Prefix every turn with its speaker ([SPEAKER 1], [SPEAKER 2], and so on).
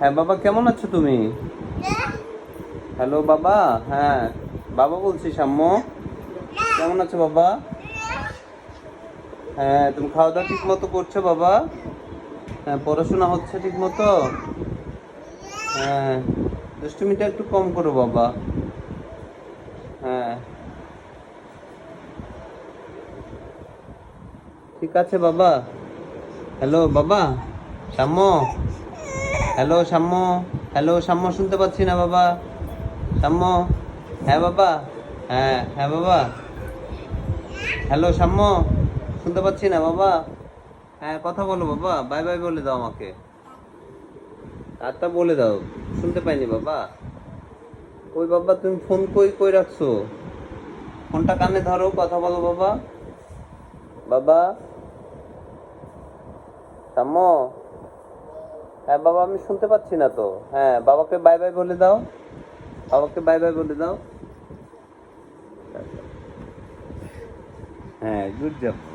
[SPEAKER 1] হ্যাঁ বাবা, কেমন আছো তুমি? হ্যালো বাবা। হ্যাঁ, বাবা বলছি, সাম্য। কেমন আছো বাবা? হ্যাঁ, তুমি খাওয়া দাওয়া ঠিক মতো করছো বাবা? হ্যাঁ, পড়াশোনা হচ্ছে ঠিক মতো? হ্যাঁ, দুষ্টুমিটা একটু কম করো বাবা। হ্যাঁ, ঠিক আছে বাবা। হ্যালো বাবা, সাম্য। হ্যালো সাম্য। হ্যালো সাম্য, শুনতে পাচ্ছি না বাবা। সাম্য। হ্যাঁ বাবা। হ্যাঁ হ্যাঁ বাবা। হ্যালো সাম্য, শুনতে পাচ্ছি না বাবা। হ্যাঁ, কথা বলো বাবা, বাই বাই বলে দাও আমাকে। আরটা বলে দাও, শুনতে পাইনি বাবা। কই বাবা, তুমি ফোন কই কই রাখছো? ফোনটা কানে ধরো, কথা বলো বাবা। বাবা সাম্য। হ্যাঁ বাবা, আমি শুনতে পাচ্ছি না তো। হ্যাঁ, বাবাকে বাই বাই বলে দাও। বাবাকে বাই বাই বলে দাও। হ্যাঁ, গুড জব।